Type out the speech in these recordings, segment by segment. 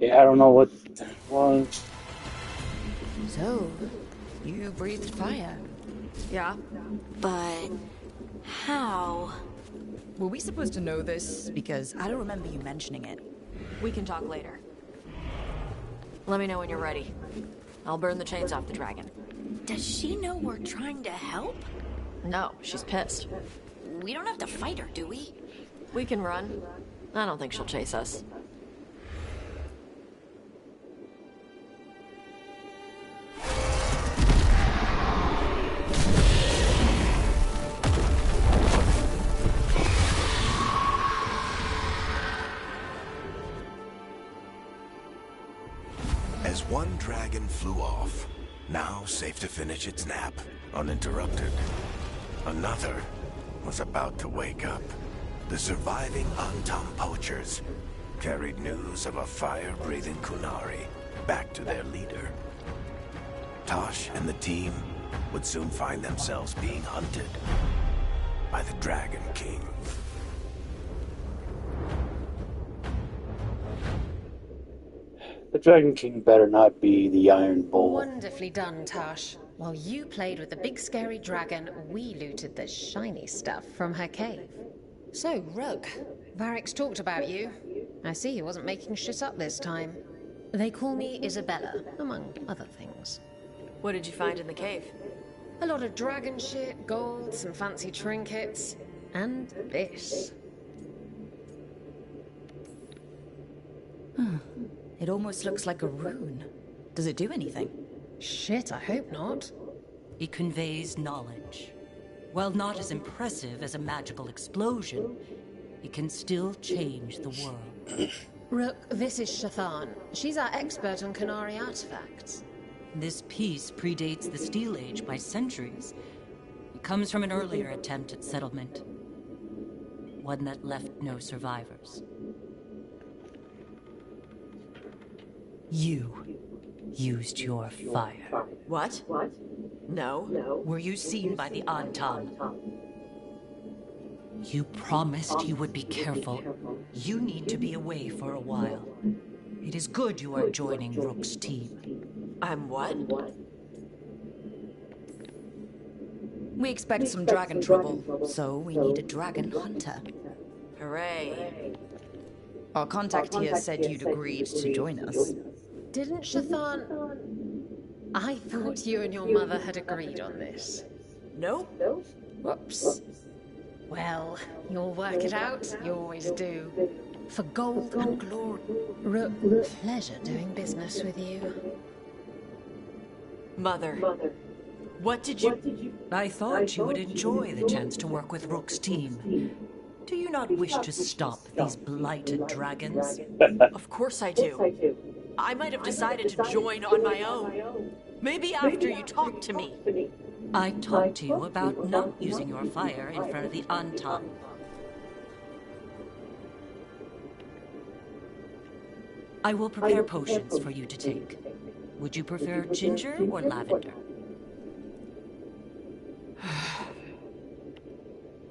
Yeah, I don't know what. Well, So, you breathed fire. Yeah, but how? Were we supposed to know this? Because I don't remember you mentioning it. We can talk later. Let me know when you're ready. I'll burn the chains off the dragon. Does she know we're trying to help? No, she's pissed. We don't have to fight her, do we? We can run. I don't think she'll chase us. As one dragon flew off, now safe to finish its nap, uninterrupted, another was about to wake up. The surviving Antam poachers carried news of a fire-breathing Kunari back to their leader. Tosh and the team would soon find themselves being hunted by the Dragon King. the Dragon King better not be the Iron Bull. Wonderfully done, Tash. While you played with the big scary dragon, we looted the shiny stuff from her cave. So, Rook, Varric's talked about you. I see he wasn't making shit up this time. They call me Isabella, among other things. What did you find in the cave? A lot of dragon shit, gold, some fancy trinkets, and this. It almost looks like a rune. Does it do anything? Shit, I hope not. It conveys knowledge. While not as impressive as a magical explosion, it can still change the world. Rook, this is Shathan. She's our expert on Kunari artifacts. This piece predates the Steel Age by centuries. It comes from an earlier attempt at settlement. One that left no survivors. You used your fire. What? No. Were you seen by the Antam? You promised you would be careful. You need to be away for a while. It is good you are joining Rook's team. I'm what? We expect some dragon trouble, so we need a dragon hunter. Hooray. Our contact here said you'd agreed to join us. Didn't Shathan... I thought you and your mother had agreed on this. Nope. Whoops. Well, you'll work it out. You always do. For gold and glory. Rook, pleasure doing business with you. Mother. What did you... I thought you would enjoy the chance to work with Rook's team. Do you not wish to stop these blighted dragons? Of course I do. I might have decided to join on my own. Maybe after you talked to me. I talked to you about not using your fire in front of the Antam. I will prepare potions for you to take. Would you prefer ginger or lavender?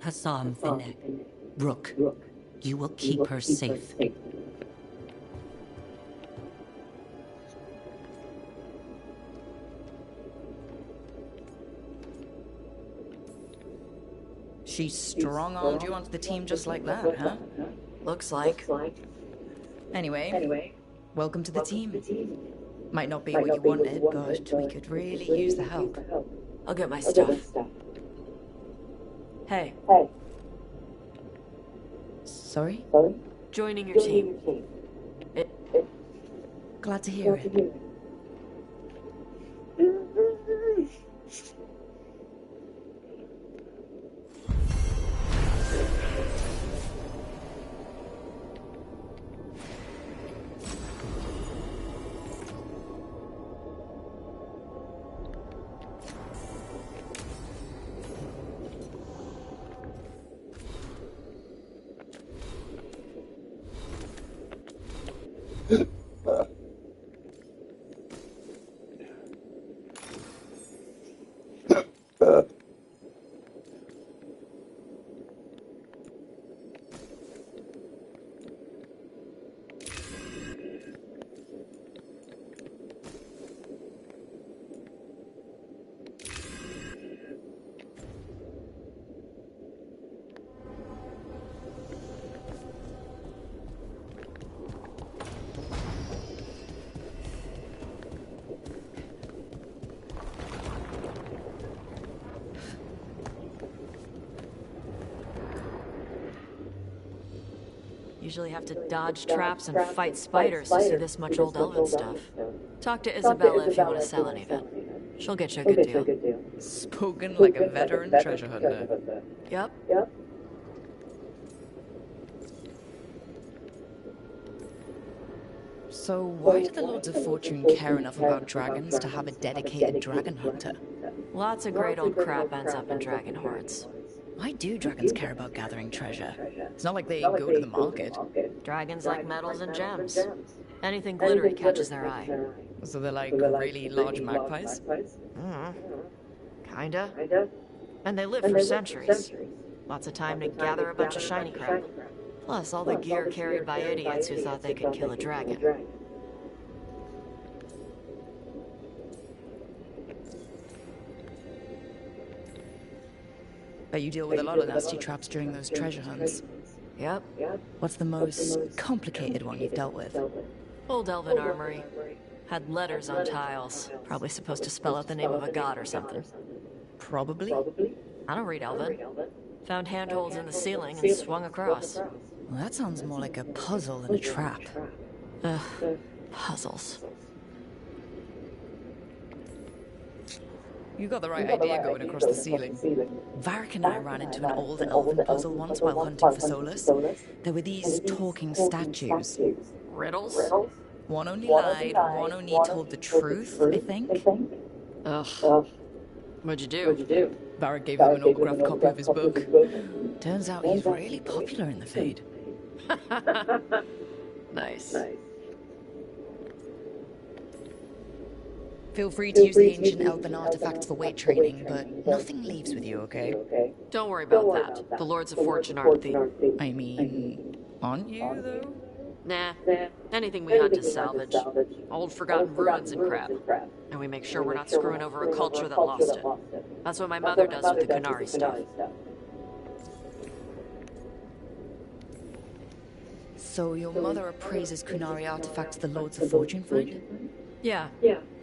Hassam Finek. Rook, you will keep her safe. She strong-armed you onto the team just like that, huh? Looks like. Anyway, welcome to the team. Might not be what you wanted, but we could really use the help. I'll get my stuff. Hey, Sorry? joining your team. Glad to hear it. usually have to dodge traps and fight spiders to see this much old elven stuff. Talk to Isabella if you want to sell any of it. She'll get you a good deal. Spoken like a veteran treasure hunter. Yep. So why did the Lords of Fortune care enough about dragons to have a dedicated dragon hunter? Lots of great old crap ends up in dragon hoards. Why do dragons care about gathering treasure? It's not like they go to the market. Dragons like metals and gems. Anything glittery catches their eye. So they're like really large magpies? Kinda. And they live for centuries. Lots of time to gather a bunch of shiny crap. Plus, all the gear carried by idiots who thought they could kill a dragon. Bet you deal with a lot of nasty traps during those treasure hunts. Yep. What's the most complicated one you've dealt with? Old elven armory. Had letters on tiles. Probably supposed to spell out the name of a god or something. Probably? I don't read elven. Found handholds in the ceiling and swung across. Well, that sounds more like a puzzle than a trap. Ugh. Puzzles. You got the right idea going across the ceiling. Varric and I ran into an old elven puzzle once while hunting for Solus. There were these talking statues. Riddles? One only lied, one only told the truth, I think. Ugh. What'd you do? Varric gave him an autographed copy of his book. Turns out he's really popular in the Fade. Nice. Feel free to use the ancient elven artifacts for weight training, but nothing leaves with you, okay? Don't worry about that. The Lords of Fortune aren't the... I mean, aren't you, though? Nah. Anything we hunt is salvage. Old forgotten ruins and crap. And we make sure we're not screwing over a culture that lost it. That's what my mother does with the Qunari stuff. So your mother appraises Qunari artifacts the Lords of Fortune find? Yeah.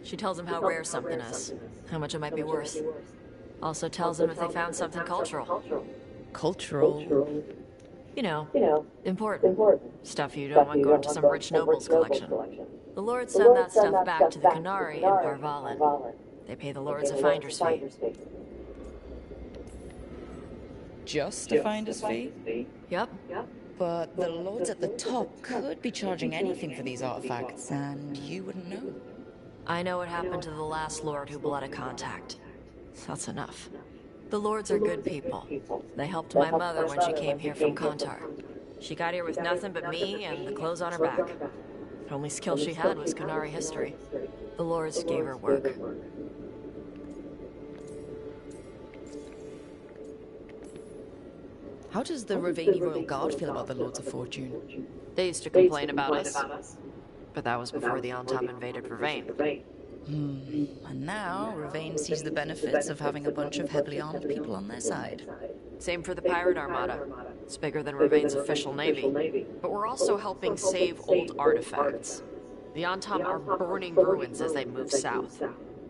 She tells them how rare something is. How much it might be worth. Also tells them if they found something cultural. Cultural? You know, important. Stuff you don't want going to some rich noble's collection. The Lords send that stuff back to the Qunari in Parvalin. They pay the Lords a finder's fee. Just a finder's fee? Yep. But the Lords at the top could be charging anything for these artifacts, and you wouldn't know. I know what happened to the last Lord who blew out contact. That's enough. The Lords are good people. They helped my mother when she came here from Kontar. She got here with nothing but me and the clothes on her back. The only skill she had was Qunari history. The Lords gave her work. How does the Ravani Royal Guard feel about the Lords of Fortune? They used to complain about us. But that was before the Antam invaded Ravane. And now, Ravane sees the benefits of having a bunch of heavily armed people on their side. Same for the Pirate Armada. It's bigger than Ravane's official navy. But we're also helping save old artifacts. The Antam are burning ruins as they move south.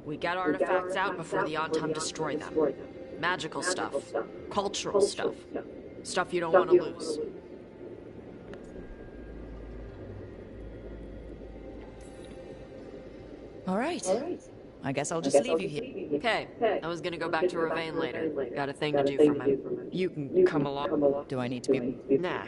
We get artifacts out before the Antam destroy them. Magical stuff. Cultural stuff. Stuff you don't want to lose. All right. I guess I'll just leave you here. Okay, I was gonna go back to Ravane later. Got a thing to do for him. You can come along. Do I need to be... Nah.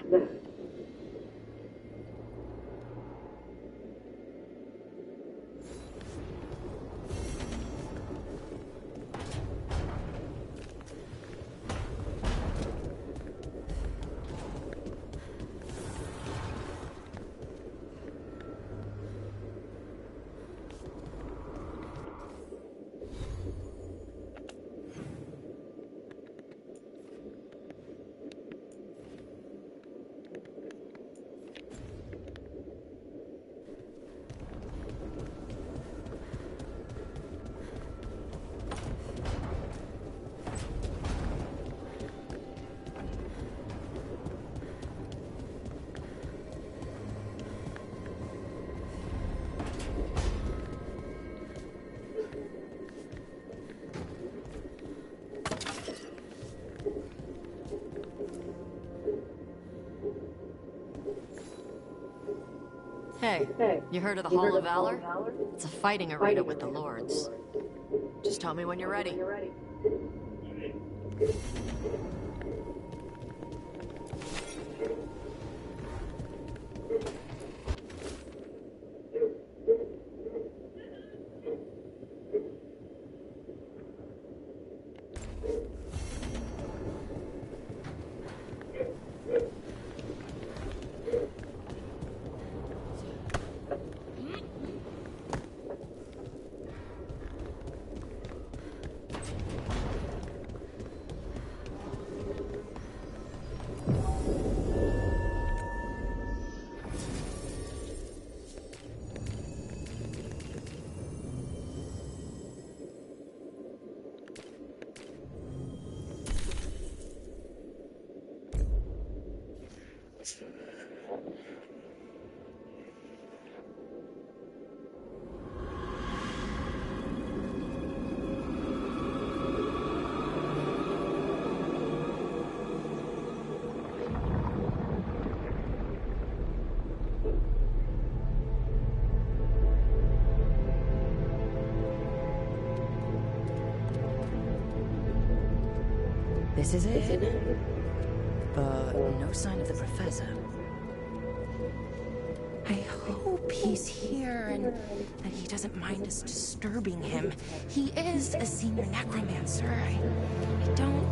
Hey, you heard of the Hall of Valor? It's a fighting arena with the Lords. Just tell me when you're ready. This is it. But no sign of the professor. I hope he's here and that he doesn't mind us disturbing him. He is a senior necromancer. I don't...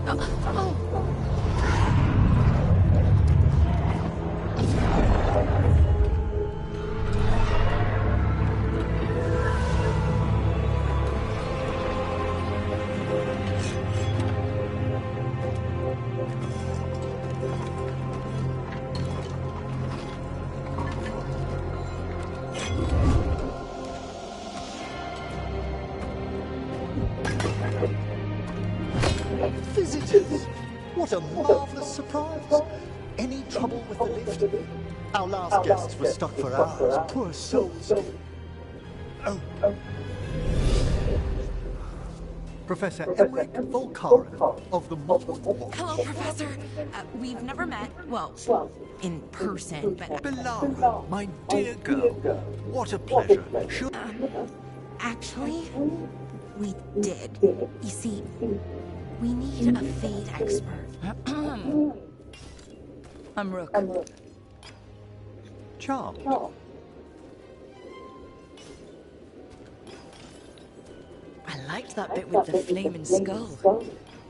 Visitors! What a marvelous surprise! Any trouble with the lift? Our last guests were stuck for hours. Poor souls. Oh. Professor Emmerich Volkaren of the Mold. Hello, Professor. We've never met. Well, in person, but... Belara, my dear girl. What a pleasure. Should... Actually, we did. You see, we need a Fade expert. I'm Rook. Charmed. I liked that bit with the flaming skull.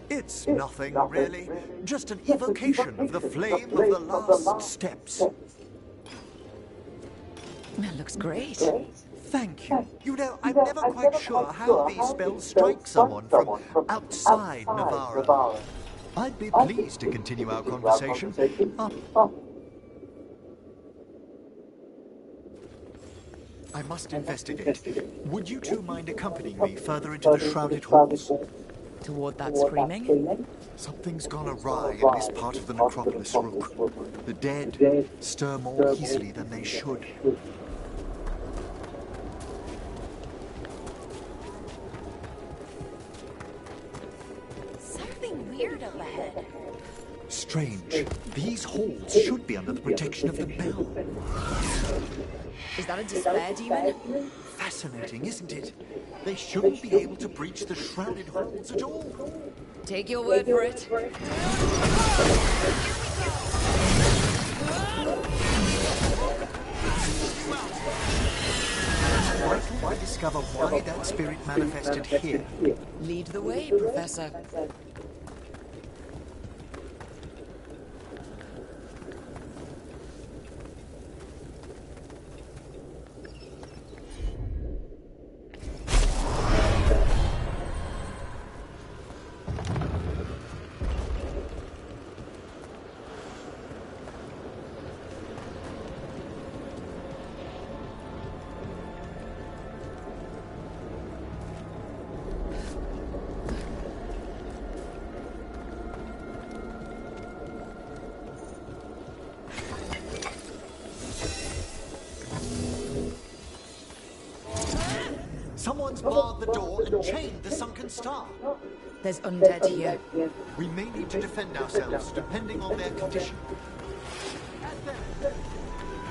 It's nothing, really. Just an evocation of the flame of the last steps. That looks great. Thank you. You know, I'm never quite sure how these spells strike someone from outside Navarra. I'd be pleased to continue our conversation. I must investigate. Would you two mind accompanying me further into the Shrouded Halls? Toward that screaming? Something's gone awry in this part of the necropolis, Rook. The dead stir more easily than they should. Something weird up ahead. Strange. These halls should be under the protection of the bell. Is that a despair demon? Fascinating, isn't it? They shouldn't be able to breach the Shrouded Halls at all. Take your word for it. Why to discover why that spirit manifested here? Lead the way, Professor. Someone's barred the door and chained the sunken star. There's undead here. We may need to defend ourselves, depending on their condition.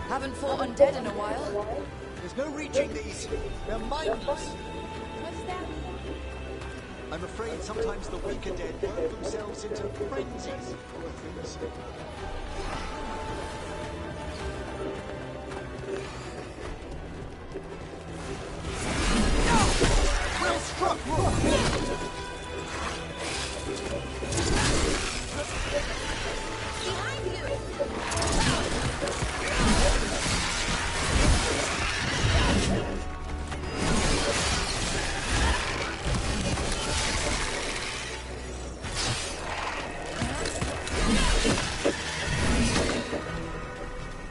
Haven't fought undead in a while. There's no reaching these. They're mindless. What's that? I'm afraid sometimes the weaker dead work themselves into frenzies. Poor things. Well struck, Rook!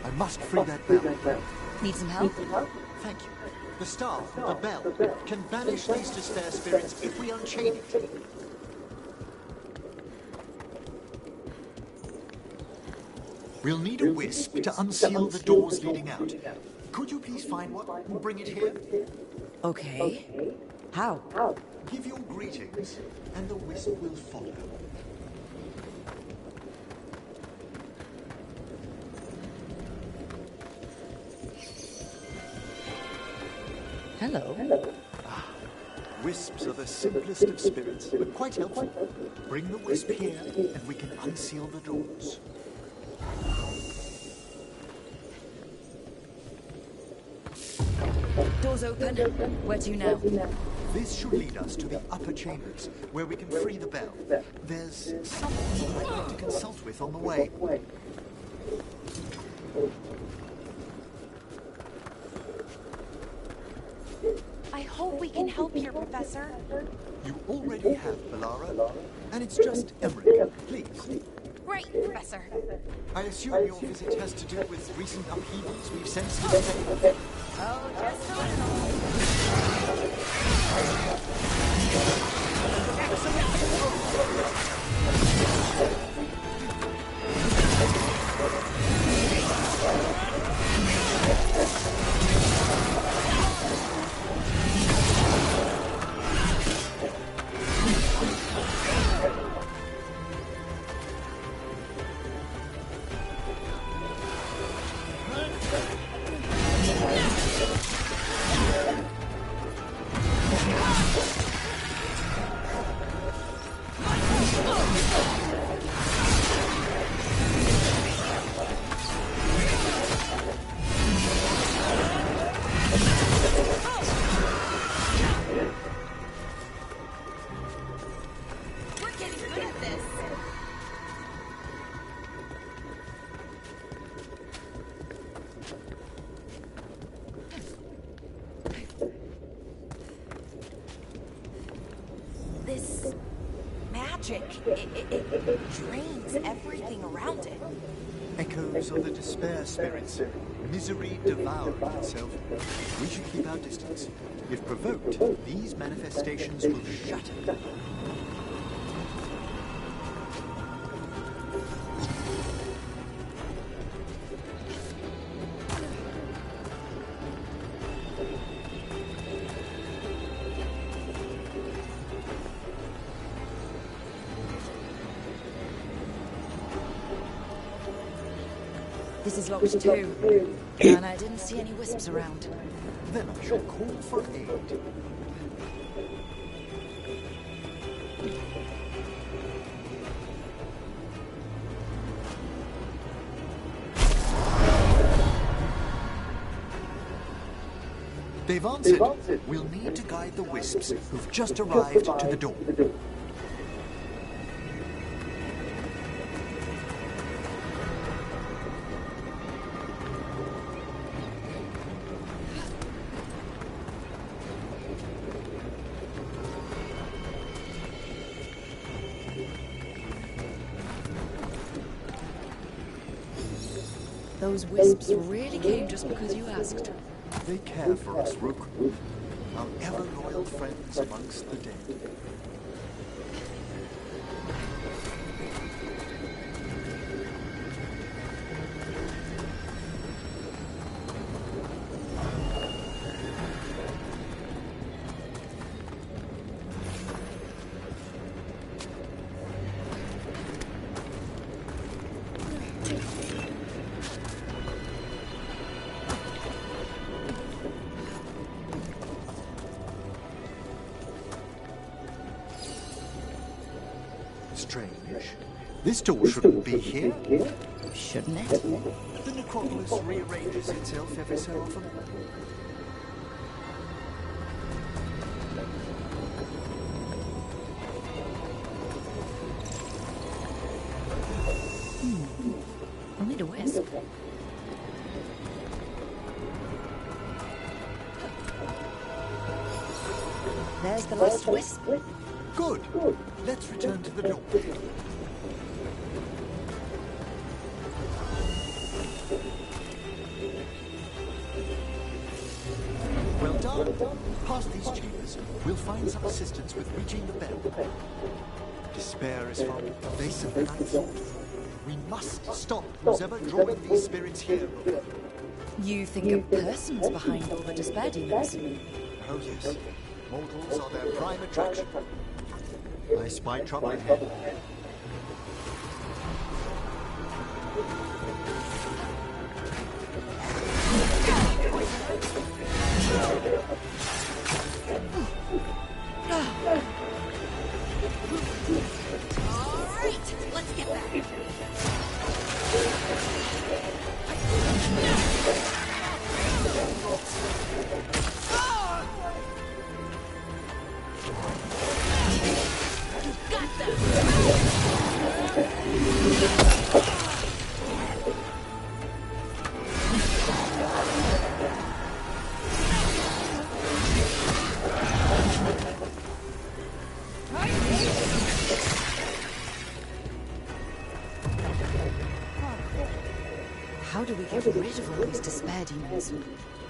I must free that bell. Need some help? Thank you. The staff, the bell, can banish these despair spirits if we unchain it. We'll need a wisp to unseal the doors leading out. Could you please find one and bring it here? Okay. How? Give your greetings, and the wisp will follow. Hello. Wisps are the simplest of spirits, but quite helpful. Bring the wisp here, and we can unseal the doors. Doors open. Where to now? This should lead us to the upper chambers, where we can free the bell. There's someone I'd like to consult with on the way. I hope we can help here, Professor. You already have, Belara, and it's just Emmerich. Please. Great, Professor. I assume your visit has to do with recent upheavals we've sensed in the day. Oh, just a little. We're getting good at this. This magic, it drains everything around it. Echoes of the despair spirits. Misery devouring itself. We should keep our distance. If provoked, these manifestations will shatter. This is locked too. And I didn't see any wisps around. Then I shall call for aid. They've answered. We'll need to guide the wisps who've just arrived to the door. Those wisps really came just because you asked. They care for us, Rook. Our ever-loyal friends amongst the dead. strange. This door shouldn't be here. Shouldn't it? The necropolis rearranges itself every so often. Only a wisp. There's the last wisp. Good. Let's return to the door. Well done. Past these chambers, we'll find some assistance with reaching the bell. Despair is from the base of the ninth sword. We must stop who's ever drawing these spirits here. You think a person's behind all the despair demons? Oh yes. Mortals are their prime attraction. I spy trouble ahead. Alright, let's get back. Got them! How do we get rid of all these despair demons?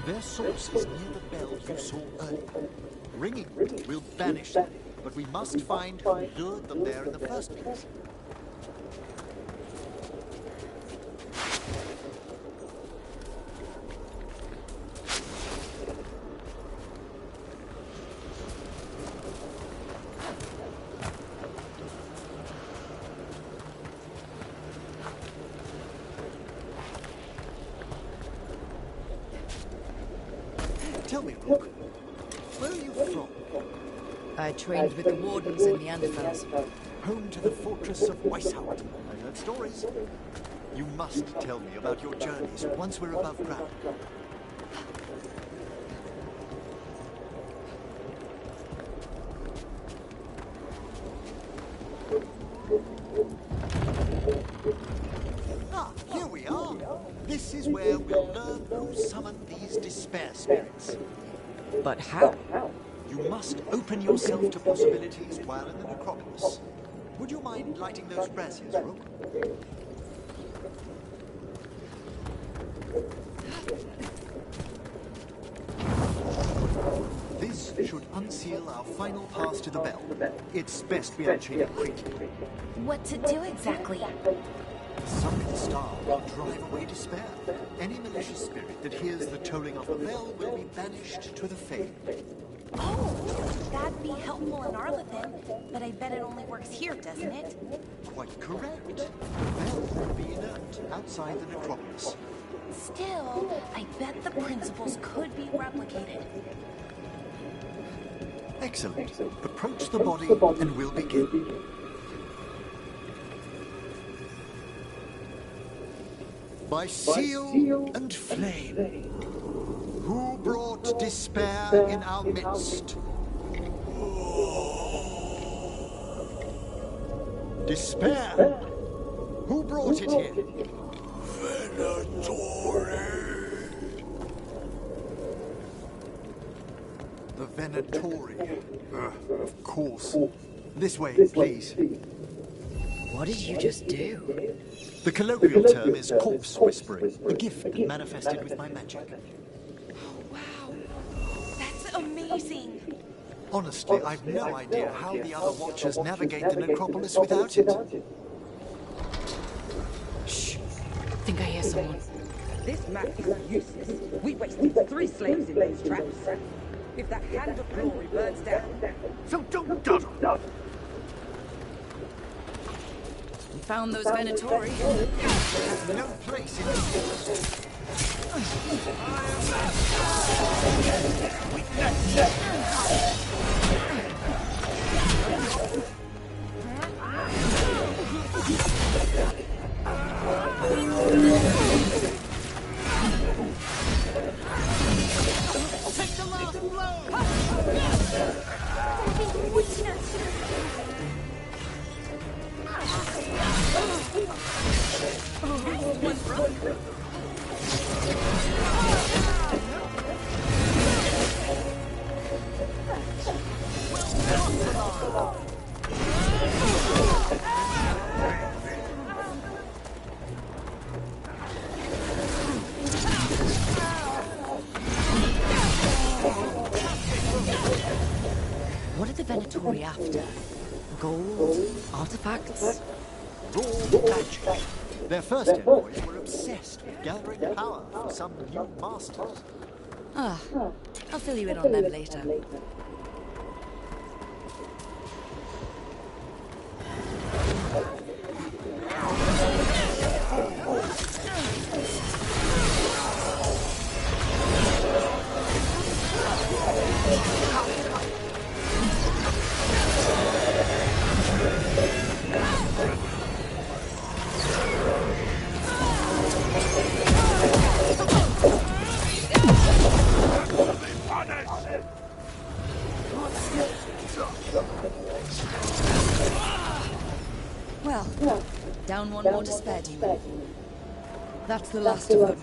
Their source is near the bell you saw earlier. Ringing will banish them, but we must find who lured them there in the first place. Tell me, Rook, where are you from? I trained with the wardens in the Neanderthals. Home to the fortress of Weishaupt. I've heard stories. You must tell me about your journeys once we're above ground. Ah, here we are. This is where we'll learn who summoned these despair spirits. But how? You must open yourself to possibilities while in the necropolis. Would you mind lighting those braziers, Rook? This should unseal our final pass to the bell. It's best we unchain it quickly. What's it do exactly? Summon star will drive away despair. Any malicious spirit that hears the tolling of the bell will be banished to the Fade. Oh, that'd be helpful in Arlethan, but I bet it only works here, doesn't it? Quite correct. The bell will be inert outside the necropolis. Still, I bet the principles could be replicated. Excellent. Approach the body and we'll begin. By seal and flame, who brought despair in our midst? Despair? Who brought it here? The Venatori. Of course. This way, please. What did you just do? The colloquial term is corpse whispering, a gift that manifested with my magic. Wow, that's amazing. Honestly, I've no idea how the other Watchers navigate the necropolis without it. Shh. Think I hear someone. This map is useless. We wasted 3 slaves in those traps. If that hand of glory burns down... So don't dawdle! We found those Venatori. No place in this. What are the Venatori after? Gold? Artifacts? Raw magic. Their first envoys were obsessed with gathering power for some new masters. Ah, I'll fill you in on them later. Well, down one more despair demon. That's the last of them.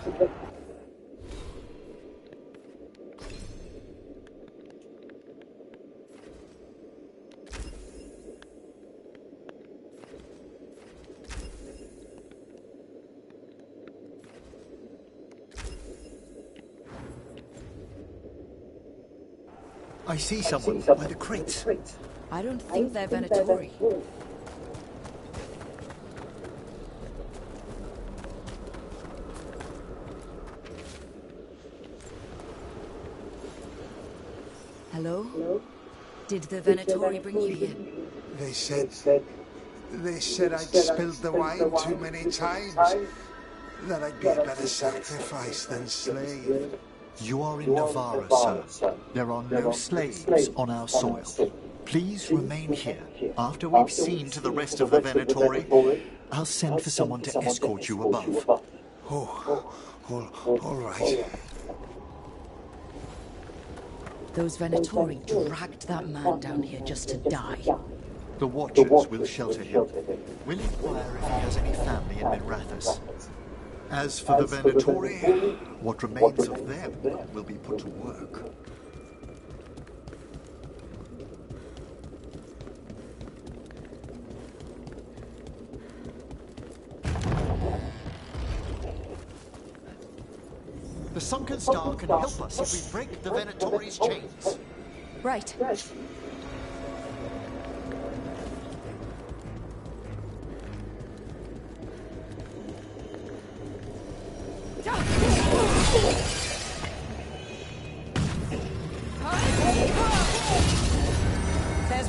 I see someone by the crates. I don't think they're Venatori. Hello? Did the Venatori bring you here? They said I'd spilled the wine too many times. That I'd be a better sacrifice than slave. You are in Navarra, sir. There are no slaves on our soil. Please remain here. After we've seen to the rest of the Venatori, I'll send for someone to escort you above. All right. Those Venatori dragged that man down here just to die. The Watchers will shelter him. We'll inquire if he has any family in Minrathous. As for the Venatori, what remains of them will be put to work. The Sunken Star can help us if we break the Venatori's chains. Right. There's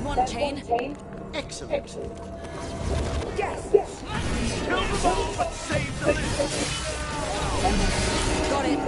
one chain. Excellent. Yes! Kill them all, but save the list! Got it.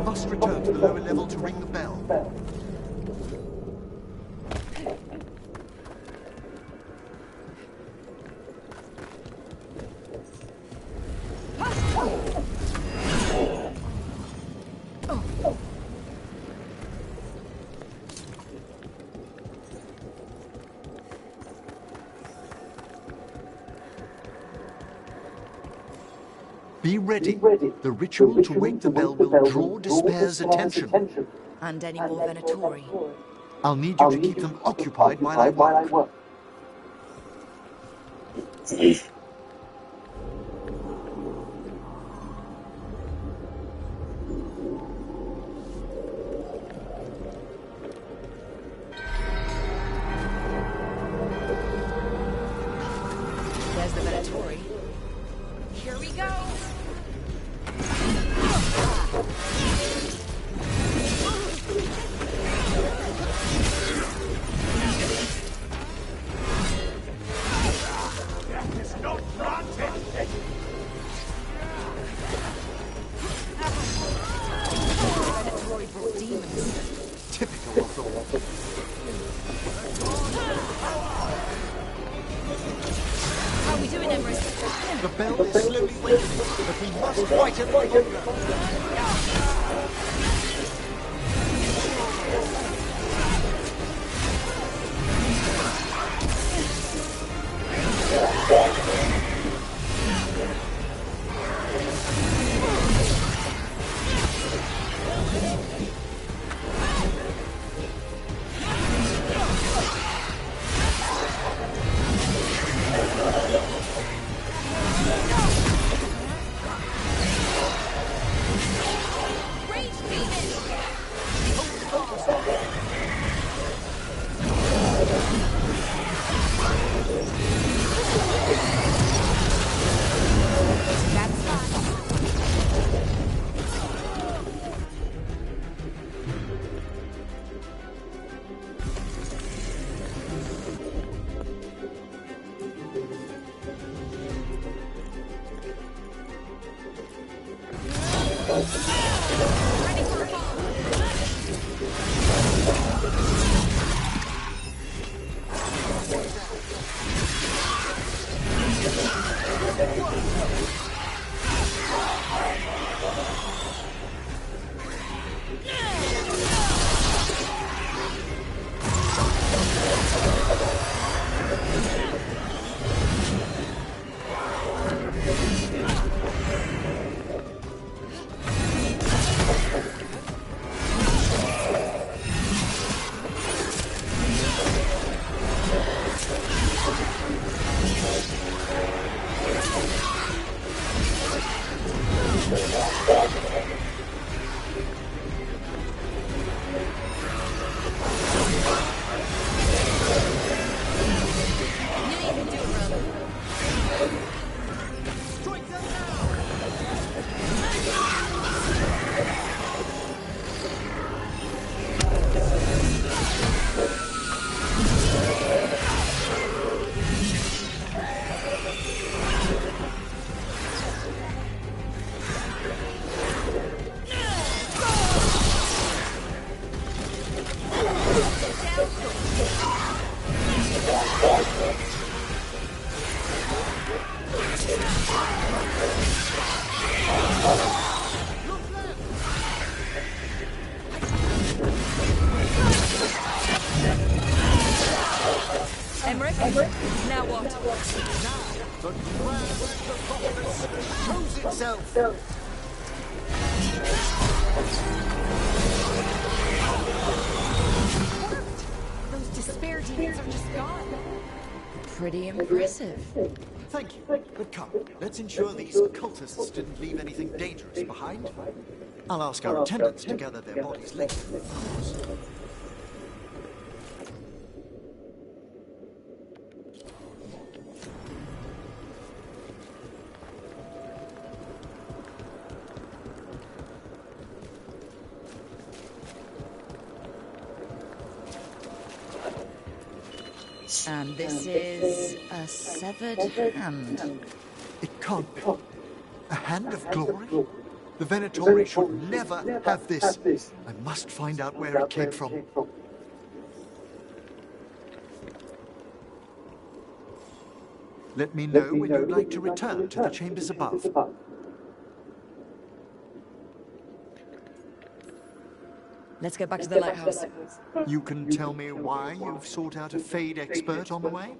Must return to the lower level to ring the bell. Be ready. The ritual to wake the bell will draw Despair's attention. And any more Venatori. I'll need you to keep them occupied while I work. There's the Venatori. Here we go. Venatori brought demons. Typical of them. How are we doing, Emrys? The bell is slowly wakening, but we must fight it longer. Emrys, now what? The grand performance shows itself. Those despair demons are just gone. Pretty impressive. Thank you. But come, let's ensure these occultists didn't leave anything dangerous behind. I'll ask our attendants to gather their bodies later, of course. And this is a severed hand. It can't be. A hand of glory? The Venatori should never have this. I must find out where it came from. Let me know when you'd like to return to the chambers above. Let's get back to the lighthouse. You can tell me why you've sought out a Fade expert on the way?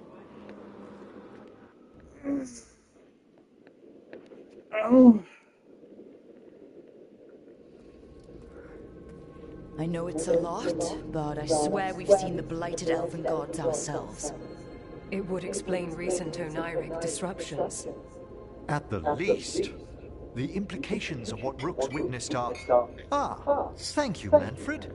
Oh. I know it's a lot, but I swear we've seen the blighted elven gods ourselves. It would explain recent Oniric disruptions. At the least, the implications of what Rook's witnessed are... Ah, thank you, Manfred.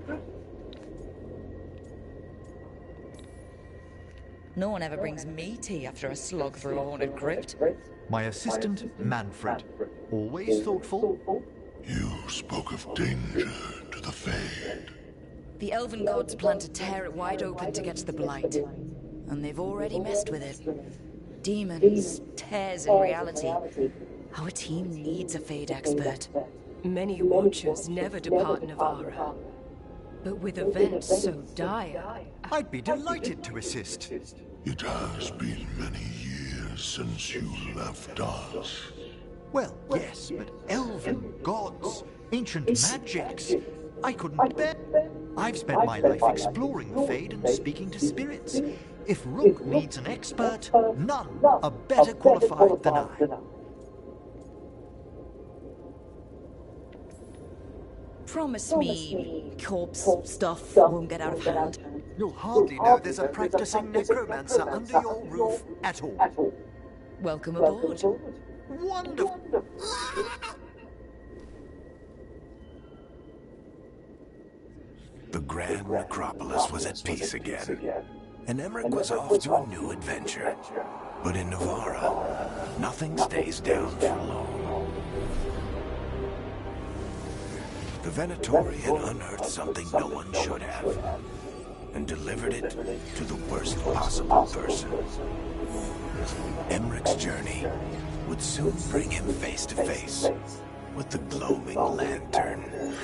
No one ever brings me tea after a slog through a haunted crypt. My assistant, Manfred. Always thoughtful. You spoke of danger to the Fade. The elven gods plan to tear it wide open to get to the Blight. And they've already messed with it. Demons, tears in reality. Our team needs a Fade expert. Many watchers never depart Navara. But with events so dire... I'd be delighted to assist. It has been many years since you left us. Well, yes, but elven gods, ancient magics. I couldn't bear... I've spent my life exploring the Fade and speaking to spirits. If Rook needs an expert, none are better qualified than I. Promise me corpse stuff won't get out of hand. You'll hardly know there's a practicing necromancer under your roof at all. Welcome aboard. Wonderful. The Grand Necropolis was at peace again, and Emmerich was off to a new adventure. But in Navara, nothing stays down for long. The Venatorian unearthed something no one should have, and delivered it to the worst possible person. Emmerich's journey would soon bring him face to face with the glowing lantern.